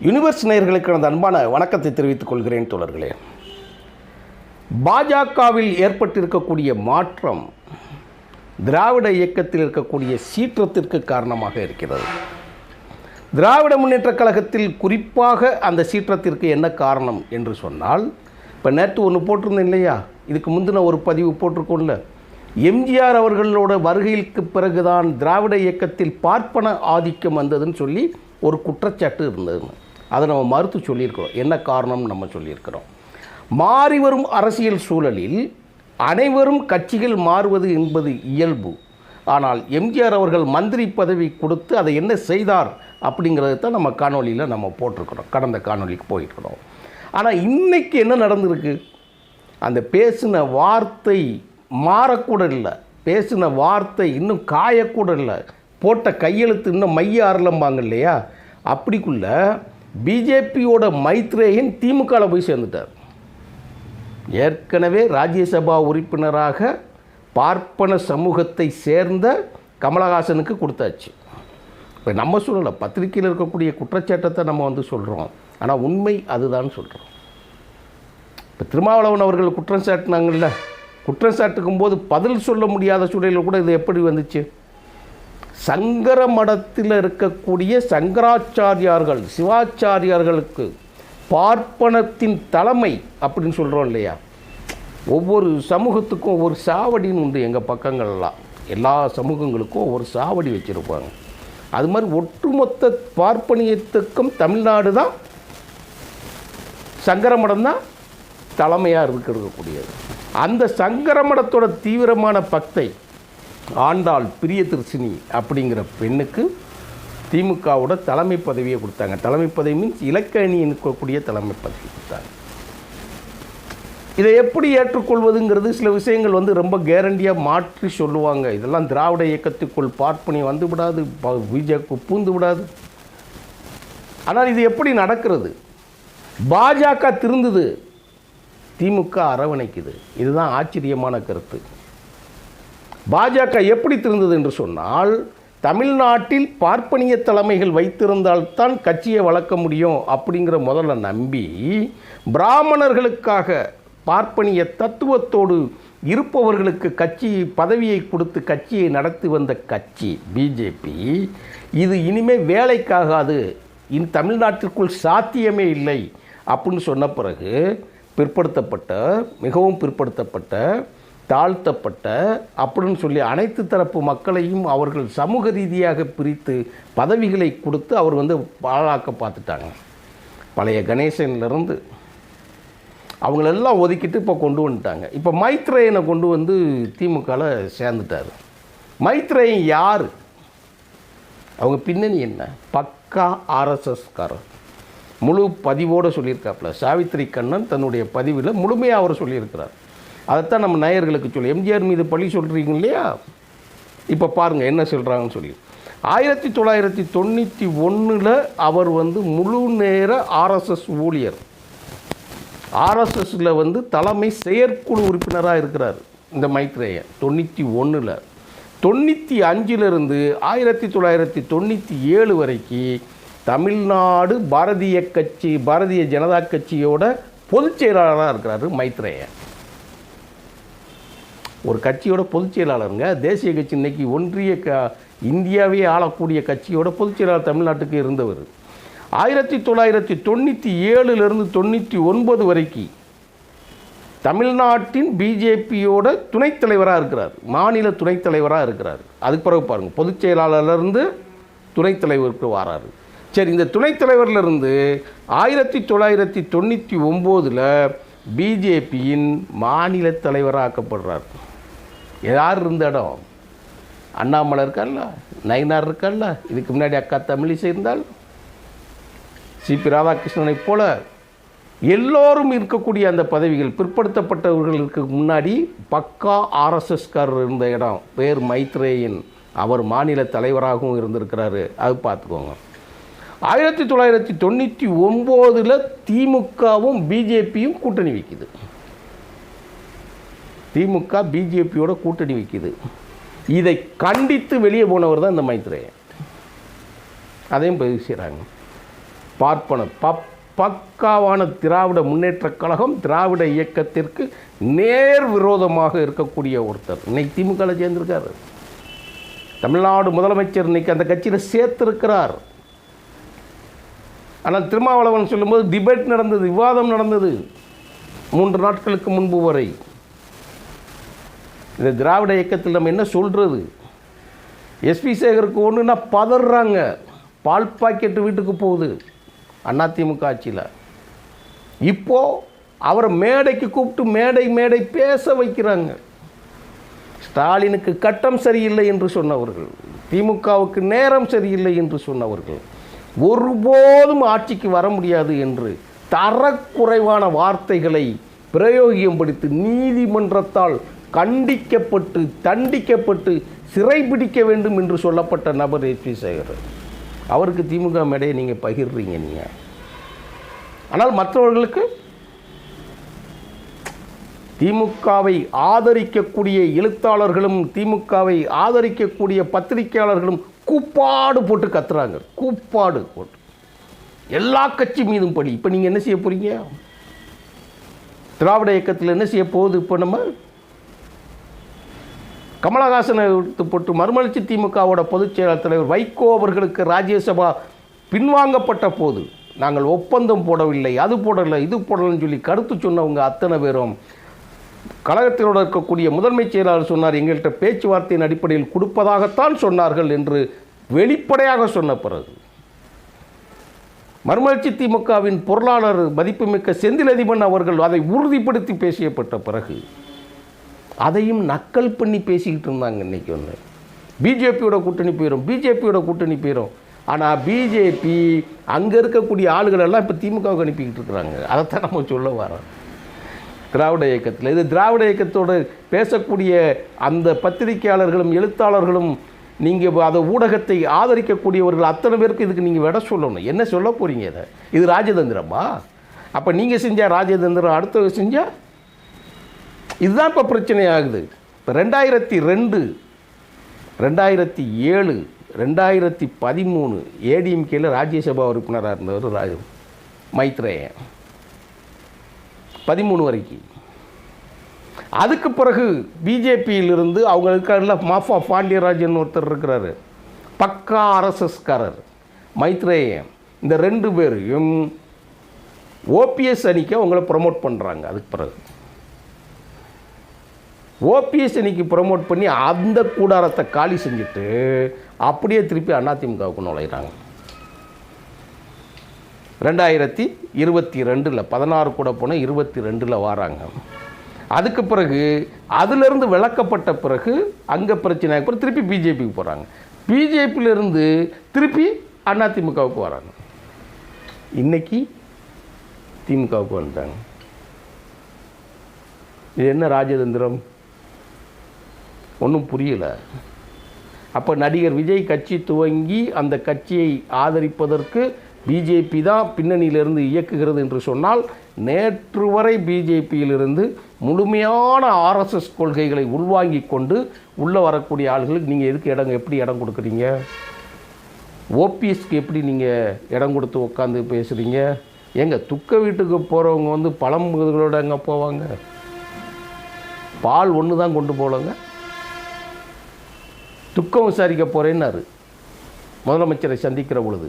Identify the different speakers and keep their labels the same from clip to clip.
Speaker 1: Universe நேயர்களுக்கு எனது அன்பான வணக்கத்தை தெரிவித்துக் கொள்கிறேன் தோழர்களே. பாஜகவில் ஏற்பட்டிருக்கக்கூடிய மாற்றம் திராவிட இயக்கத்தில் இருக்கக்கூடிய சீற்றத்திற்கு காரணமாக இருக்கிறது. திராவிட முன்னேற்றக் கழகத்தில் குறிப்பாக அந்த சீற்றத்திற்கு என்ன காரணம் என்று சொன்னால், இப்போ நேற்று ஒன்று போட்டிருந்தேன் இல்லையா, இதுக்கு முந்தின ஒரு பதிவு போட்டிருக்கோம்ல, எம்ஜிஆர் அவர்களோட வருகைக்கு பிறகுதான் திராவிட இயக்கத்தில் பார்ப்பன ஆதிக்கம் வந்ததுன்னு சொல்லி ஒரு குற்றச்சாட்டு இருந்ததுன்னு. அதை நம்ம மறுத்து சொல்லியிருக்கிறோம். என்ன காரணம் நம்ம சொல்லியிருக்கிறோம். மாறி வரும் அரசியல் சூழலில் அனைவரும் கட்சிகள் மாறுவது என்பது இயல்பு. ஆனால் எம்ஜிஆர் அவர்கள் மந்திரி பதவி கொடுத்து அதை என்ன செய்தார் அப்படிங்கிறது தான் நம்ம காணொலியில் நம்ம போட்டிருக்கிறோம். கடந்த காணொலிக்கு போயிட்டுருக்கிறோம். ஆனால் இன்றைக்கி என்ன நடந்திருக்கு, அந்த பேசின வார்த்தை மாறக்கூட இல்லை, பேசின வார்த்தை இன்னும் காயக்கூட இல்லை, போட்ட கையெழுத்து இன்னும் மைய ஆரலம்பாங்க இல்லையா, அப்படிக்குள்ள பிஜேபியோட மைத்ரேயன் திமுகவில் போய் சேர்ந்துட்டார். ஏற்கனவே ராஜ்யசபா உறுப்பினராக பார்ப்பன சமூகத்தை சேர்ந்த கமலஹாசனுக்கு கொடுத்தாச்சு. இப்போ நம்ம சொல்லலை, பத்திரிகையில் இருக்கக்கூடிய குற்றச்சாட்டத்தை நம்ம சொல்கிறோம். ஆனால் உண்மை அதுதான் சொல்கிறோம். இப்போ திருமாவளவன் அவர்கள் குற்றம் சாட்டினாங்கல்ல, குற்றம் சாட்டுக்கும் போது பதில் சொல்ல முடியாத சூழலில் கூட இது எப்படி வந்துச்சு? சங்கர மடத்தில் இருக்கக்கூடிய சங்கராச்சாரியார்கள், சிவாச்சாரியார்களுக்கு பார்ப்பனத்தின் தலைமை அப்படின்னு சொல்கிறோம் இல்லையா, ஒவ்வொரு சமூகத்துக்கும் ஒவ்வொரு சாவடின்னு உண்டு. எங்கள் பக்கங்கள்லாம் எல்லா சமூகங்களுக்கும் ஒவ்வொரு சாவடி வச்சுருப்பாங்க. அது மாதிரி ஒட்டுமொத்த பார்ப்பனியத்துக்கும் தமிழ்நாடு தான், சங்கர மடம் தான் தலைமையாக இருக்கக்கூடியது. அந்த சங்கர மடத்தோட தீவிரமான பக்தை ஆண்டாள் பிரியதர்சினி அப்படிங்கிற பெண்ணுக்கு திமுகவோட தலைமை பதவியை கொடுத்தாங்க. தலைமை பதவி மீன்ஸ் இலக்க அணி இருக்கக்கூடிய தலைமை பதவி கொடுத்தாங்க. இதை எப்படி ஏற்றுக்கொள்வதுங்கிறது சில விஷயங்கள் ரொம்ப கேரண்டியாக மாற்றி சொல்லுவாங்க. இதெல்லாம் திராவிட இயக்கத்துக்குள் பார்ப்பனி வந்து விடாது, பிஜேபி பூந்து விடாது. ஆனால் இது எப்படி நடக்கிறது? பாஜக திருந்துது, திமுக அரவணைக்குது. இதுதான் ஆச்சரியமான கருத்து. பாஜக எப்படி திருந்தது என்று சொன்னால், தமிழ்நாட்டில் பார்ப்பனிய தலைமைகள் வைத்திருந்தால்தான் கட்சியை வளர்க்க முடியும் அப்படிங்கிற முதல்ல நம்பி, பிராமணர்களுக்காக பார்ப்பனிய தத்துவத்தோடு இருப்பவர்களுக்கு கட்சி பதவியை கொடுத்து கட்சியை நடத்தி வந்த கட்சி பிஜேபி, இது இனிமேல் வேலைக்காகாது, தமிழ்நாட்டிற்குள் சாத்தியமே இல்லை அப்படின்னு சொன்ன பிறகு பிற்படுத்தப்பட்ட, மிகவும் பிற்படுத்தப்பட்ட, தாழ்த்தப்பட்ட அப்படின்னு சொல்லி அனைத்து தரப்பு மக்களையும் அவர்கள் சமூக ரீதியாக பிரித்து பதவிகளை கொடுத்து அவர் பாழாக்க பார்த்துட்டாங்க. பழைய கணேசன்லேருந்து அவங்களெல்லாம் ஒதுக்கிட்டு இப்போ கொண்டு வந்துட்டாங்க. இப்போ மைத்ரேயனை கொண்டு திமுகவில் சேர்ந்துட்டார். மைத்ரேயன் யார்? அவங்க பின்னணி என்ன? பக்கா ஆர்எஸ்எஸ்காரர். முழு பதிவோடு சொல்லியிருக்காப்புல. சாவித்திரி கண்ணன் தன்னுடைய பதிவில் முழுமையாக அவர் சொல்லியிருக்கிறார். அதைத்தான் நம்ம நேயர்களுக்கு சொல்லி, எம்ஜிஆர் மீது பழி சொல்கிறீங்க இல்லையா, இப்போ பாருங்கள் என்ன சொல்கிறாங்கன்னு சொல்லி. 1991 அவர் முழு நேர ஆர்எஸ்எஸ் ஊழியர். ஆர்எஸ்எஸில் தலைமை செயற்குழு உறுப்பினராக இருக்கிறார் இந்த மைத்ரேயன். 91 95 1997 வரைக்கும் தமிழ்நாடு பாரதிய ஜனதா கட்சியோட பொதுச் செயலாளராக இருக்கிறார் மைத்ரேயன். ஒரு கட்சியோட பொதுச் செயலாளருங்க. தேசிய கட்சி இன்றைக்கி ஒன்றிய இந்தியாவே ஆளக்கூடிய கட்சியோட பொதுச் செயலாளர் தமிழ்நாட்டுக்கு இருந்தவர். 1997 99 வரைக்கும் தமிழ்நாட்டின் பிஜேபியோட துணைத் தலைவராக இருக்கிறார், மாநில துணைத் தலைவராக இருக்கிறார். அதுக்கு பிறகு பாருங்கள், பொதுச் செயலாளர்லேருந்து துணைத் தலைவருக்கு வராரு. சரி, இந்த துணைத் தலைவர்லேருந்து 1999 பிஜேபியின் மாநில தலைவராக்கப்படுறார். யார் இருந்த இடம்? அண்ணாமலை இருக்கார்ல, நயினார் இருக்கார்ல, இதுக்கு முன்னாடி அக்கா தமிழிசை இருந்தால், சிபி ராதாகிருஷ்ணனை போல எல்லோரும் இருக்கக்கூடிய அந்த பதவிகள் பிற்படுத்தப்பட்டவர்களுக்கு முன்னாடி பக்கா ஆர்எஸ்எஸ்காரர் இருந்த இடம் பேர் மைத்ரேயன். அவர் மாநில தலைவராகவும் இருந்திருக்கிறாரு. அது பார்த்துக்கோங்க. 1999 திமுகவும் பிஜேபியும் கூட்டணி வைக்குது. திமுக பிஜேபியோட கூட்டணி வைக்குது. இதை கண்டித்து வெளியே போனவர் தான் இந்த மைத்ரேயன். அதையும் பதிவு செய்கிறாங்க. பார்ப்பன பக்காவான திராவிட முன்னேற்றக் கழகம் திராவிட இயக்கத்திற்கு நேர் விரோதமாக இருக்கக்கூடிய ஒருத்தர் இன்னைக்கு திமுகவில் சேர்ந்திருக்காரு. தமிழ்நாடு முதலமைச்சர் இன்னைக்கு அந்த கட்சியில் சேர்த்திருக்கிறார். ஆனால் திருமாவளவன் சொல்லும்போது டிபேட் நடந்தது, விவாதம் நடந்தது 3 நாட்களுக்கு முன்பு வரை. இந்த திராவிட இயக்கத்தில் நம்ம என்ன சொல்கிறது? எஸ்பி சேகருக்கு ஒன்றுனா பதறாங்க. பால் பாக்கெட்டு வீட்டுக்கு போகுது அதிமுக ஆட்சியில். இப்போது அவரை மேடைக்கு கூப்பிட்டு மேடை பேச வைக்கிறாங்க. ஸ்டாலினுக்கு கட்டம் சரியில்லை என்று சொன்னவர்கள், திமுகவுக்கு நேரம் சரியில்லை என்று சொன்னவர்கள், ஒருபோதும் ஆட்சிக்கு வர முடியாது என்று தரக்குறைவான வார்த்தைகளை பிரயோகிக்கும்படுத்தி நீதிமன்றத்தால் கண்டிக்கப்பட்டு தண்டிக்கப்பட்டு சிறைபிடிக்க வேண்டும் என்று சொல்லப்பட்ட நபர் எஸ்பி சேகர். அவருக்கு திமுக மேடையை நீங்கள் பகிர்றீங்க நீங்கள். ஆனால் மற்றவர்களுக்கு திமுகவை ஆதரிக்கக்கூடிய எழுத்தாளர்களும் திமுகவை ஆதரிக்கக்கூடிய பத்திரிகையாளர்களும் கூப்பாடு போட்டு கத்துறாங்க. கூப்பாடு போட்டு எல்லா கட்சி மீதும் படி. இப்போ நீங்கள் என்ன செய்ய போகிறீங்க? திராவிட இயக்கத்தில் என்ன செய்ய போகுது? இப்போ நம்ம கமலஹாசனை எடுத்து போட்டு மறுமலர்ச்சி திமுகவோட பொதுச் செயலாளர் தலைவர் வைகோ அவர்களுக்கு ராஜ்யசபா பின்வாங்கப்பட்ட போது நாங்கள் ஒப்பந்தம் போடவில்லை, அது போடலை, இது போடலைன்னு சொல்லி கருத்து சொன்னவங்க அத்தனை பேரும் கழகத்தினோடு இருக்கக்கூடிய முதன்மை செயலாளர் சொன்னார், எங்கள்கிட்ட பேச்சுவார்த்தையின் அடிப்படையில் கொடுப்பதாகத்தான் சொன்னார்கள் என்று வெளிப்படையாக சொன்ன பிறகு மறுமலர்ச்சி திமுகவின் பொருளாளர் மதிப்புமிக்க செந்தில் அதிபன் அவர்கள் அதை உறுதிப்படுத்தி பேசியப்பட்ட பிறகு அதையும் நக்கல் பண்ணி பேசிக்கிட்டு இருந்தாங்க. இன்றைக்கி ஒன்று பிஜேபியோட கூட்டணி போயிடும். ஆனால் பிஜேபி அங்கே இருக்கக்கூடிய ஆளுகளெல்லாம் இப்போ திமுகவுக்கு அனுப்பிக்கிட்டு இருக்கிறாங்க. அதைத்தான் நம்ம சொல்ல வரோம். திராவிட இயக்கத்தில் இது திராவிட இயக்கத்தோடு பேசக்கூடிய அந்த பத்திரிகையாளர்களும் எழுத்தாளர்களும் நீங்கள் அதை ஊடகத்தை ஆதரிக்கக்கூடியவர்கள் அத்தனை பேருக்கு இதுக்கு நீங்கள் விட சொல்லணும். என்ன சொல்ல போகிறீங்க? இது ராஜதந்திரமா? அப்போ நீங்கள் செஞ்சால் ராஜதந்திரம், அடுத்தவங்க செஞ்சால் இதுதான் இப்போ பிரச்சனை ஆகுது. இப்போ 2002, 2007, 2013 ஏடிஎம்கேயில் ராஜ்யசபா உறுப்பினராக இருந்தவர் மைத்ரேயன் 13 வரைக்கும். அதுக்கு பிறகு பிஜேபியிலிருந்து அவங்களுக்கு மாஃபா பாண்டியராஜன் ஒருத்தர் இருக்கிறாரு, பக்கா ஆர்எஸ்எஸ்காரர் மைத்ரேயன். இந்த 2 பேரையும் ஓபிஎஸ் அணிக்கு அவங்கள ப்ரமோட் பண்ணுறாங்க. அதுக்கு பிறகு ஓபிஎஸ் அணிக்கு ப்ரமோட் பண்ணி அந்த கூடாரத்தை காலி செஞ்சுட்டு அப்படியே திருப்பி அதிமுகவுக்கு நுழைகிறாங்க. 2022 16 கூட போன 22 வராங்க. அதுக்கு பிறகு அதிலிருந்து விளக்கப்பட்ட பிறகு அங்கே பிரச்சனை அப்புறம் திருப்பி பிஜேபிக்கு போகிறாங்க. பிஜேபியிலிருந்து திருப்பி அதிமுகவுக்கு வராங்க. இன்னைக்கு திமுகவுக்கு வந்துட்டாங்க. இது என்ன ராஜதந்திரம்? ஒன்றும் புரியல. அப்போ நடிகர் விஜய் கட்சி துவங்கி அந்த கட்சியை ஆதரிப்பதற்கு பிஜேபி தான் பின்னணியிலிருந்து இயக்குகிறது என்று சொன்னால், நேற்று வரை பிஜேபியிலிருந்து முழுமையான ஆர்எஸ்எஸ் கொள்கைகளை உள்வாங்கி கொண்டு உள்ளே வரக்கூடிய ஆளுகளுக்கு நீங்கள் எதுக்கு எப்படி இடம் கொடுக்குறீங்க? ஓபிஎஸ்க்கு எப்படி நீங்கள் இடம் கொடுத்து உட்காந்து பேசுகிறீங்க? எங்கள் துக்க வீட்டுக்கு போகிறவங்க பழம்புகளோட எங்கே போவாங்க? பால் ஒன்று தான் கொண்டு போகலங்க. துக்கம் விசாரிக்க போகிறேன்னாரு முதலமைச்சரை சந்திக்கிற பொழுது.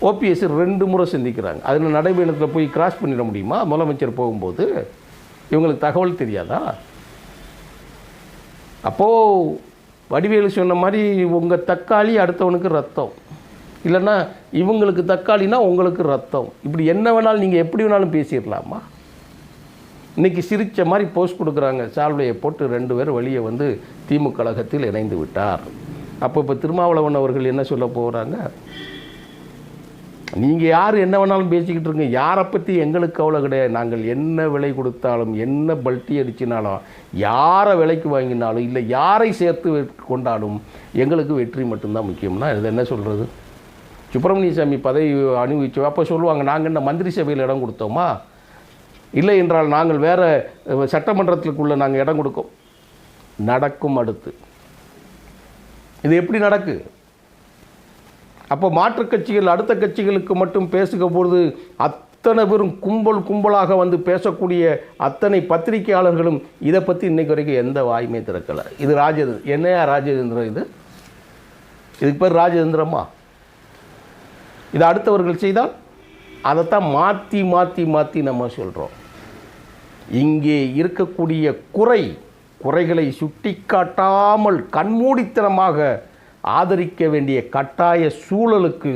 Speaker 1: ஓபிஎஸ் 2 முறை சந்திக்கிறாங்க. அதில் நடைபயணத்தில் போய் கிராஸ் பண்ணிட முடியுமா? முதலமைச்சர் போகும்போது இவங்களுக்கு தகவல் தெரியாதா? அப்போது வடிவேலு சொன்ன மாதிரி உங்கள் தக்காளி அடுத்தவனுக்கு ரத்தம், இல்லைன்னா இவங்களுக்கு தக்காளினா உங்களுக்கு ரத்தம், இப்படி என்ன வேணாலும் நீங்கள் எப்படி வேணாலும் பேசிடலாமா? இன்றைக்கி சிரித்த மாதிரி போஸ்ட் கொடுக்குறாங்க, சால்வையை போட்டு 2 பேர் வெளியே திமுக கழகத்தில் இணைந்து விட்டார். இப்போ திருமாவளவன் அவர்கள் என்ன சொல்ல போகிறாங்க? நீங்கள் யார் என்ன வேணாலும் பேசிக்கிட்டு இருங்க, யாரை பற்றி எங்களுக்கு கவலை கிடையாது. நாங்கள் என்ன விலை கொடுத்தாலும், என்ன பல்ட்டி அடிச்சினாலும், யாரை விலைக்கு வாங்கினாலும், இல்லை யாரை சேர்த்து கொண்டாலும் எங்களுக்கு வெற்றி மட்டும்தான் முக்கியம்னா இது என்ன சொல்கிறது? சுப்பிரமணிய சாமி பதவி அனுபவிச்சோம். அப்போ சொல்லுவாங்க, நாங்கள் என்ன மந்திரி சபையில் இடம் கொடுத்தோமா? இல்லை என்றால் நாங்கள் வேறு சட்டமன்றத்துக்குள்ளே நாங்கள் இடம் கொடுக்கோம். நடக்கும். அடுத்து இது எப்படி நடக்கு? அப்போ மாற்றுக் கட்சிகள் அடுத்த கட்சிகளுக்கு மட்டும் பேசுகிற பொழுது அத்தனை பேரும் கும்பலாக வந்து பேசக்கூடிய அத்தனை பத்திரிகையாளர்களும் இதை பற்றி இன்றைக்கு வரைக்கும் எந்த வாயுமே திறக்கலை. இது ராஜேந்திரன் என்னையா ராஜேந்திரன் இதுக்கு பேர் ராஜேந்திரமா? இதை அடுத்தவர்கள் செய்தால் அதைத்தான் மாற்றி மாற்றி மாற்றி நம்ம சொல்கிறோம். இங்கே இருக்கக்கூடிய குறைகளை சுட்டிக்காட்டாமல் கண்மூடித்தனமாக ஆதரிக்க வேண்டிய கட்டாய சூழலுக்கு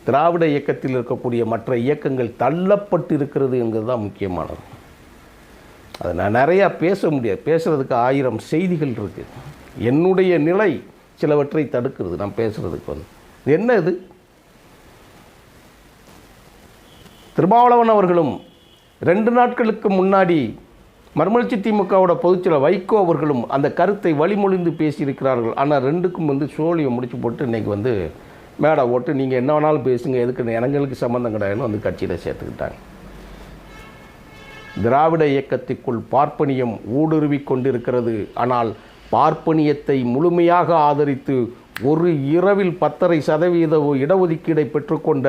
Speaker 1: திராவிட இயக்கத்தில் இருக்கக்கூடிய மற்ற இயக்கங்கள் தள்ளப்பட்டு இருக்கிறது என்கிறது தான் முக்கியமானது. அதை நான் நிறையா பேச முடியாது, பேசுகிறதுக்கு 1000 செய்திகள் இருக்குது. என்னுடைய நிலை சிலவற்றை தடுக்கிறது நான் பேசுகிறதுக்கு. என்ன இது? திருமாவளவன் அவர்களும் 2 நாட்களுக்கு முன்னாடி மறுமலர்ச்சி திமுகவோட பொதுச்செயலாளர் வைகோ அவர்களும் அந்த கருத்தை வழிமொழிந்து பேசியிருக்கிறார்கள். ஆனால் 2க்கும் சோழியை முடிச்சு போட்டு இன்றைக்கி மேடை ஓட்டு நீங்கள் என்ன வேணாலும் பேசுங்க, எதுக்கு எங்களுக்கு சம்மந்தம் கிடையாதுன்னு கட்சியில் சேர்த்துக்கிட்டாங்க. திராவிட இயக்கத்திற்குள் பார்ப்பனியம் ஊடுருவி கொண்டிருக்கிறது. ஆனால் பார்ப்பனியத்தை முழுமையாக ஆதரித்து ஒரு இரவில் 10.5% இடஒதுக்கீடை பெற்றுக்கொண்ட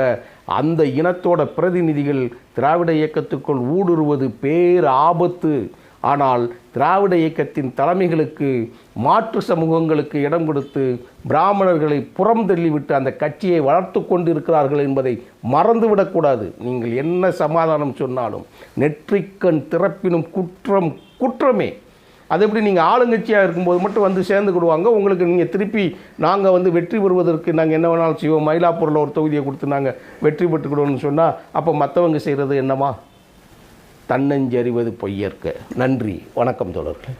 Speaker 1: அந்த இனத்தோட பிரதிநிதிகள் திராவிட இயக்கத்துக்குள் ஊடுருவது பேர் ஆபத்து. ஆனால் திராவிட இயக்கத்தின் தலைமைகளுக்கு மாற்று சமூகங்களுக்கு இடம் கொடுத்து பிராமணர்களை புறம் தள்ளிவிட்டு அந்த கட்சியை வளர்த்து கொண்டு இருக்கிறார்கள் என்பதை மறந்துவிடக்கூடாது. நீங்கள் என்ன சமாதானம் சொன்னாலும் நெற்றிக்கண் திறப்பினும் குற்றம் குற்றமே. அது எப்படி நீங்கள் ஆளுங்கட்சியாக இருக்கும்போது மட்டும் சேர்ந்துக்கிடுவாங்க, உங்களுக்கு நீங்கள் திருப்பி நாங்கள் வெற்றி பெறுவதற்கு நாங்கள் என்ன வேணாலும் செய்வோம், மயிலாப்பூரில் ஒரு தொகுதியை கொடுத்து நாங்கள் வெற்றி பெற்றுக்கிடுவோம்னு சொன்னால் அப்போ மற்றவங்க செய்கிறது என்னமா? தன்னஞ்சறிவது பொய்யற்க. நன்றி, வணக்கம் தோழர்களே.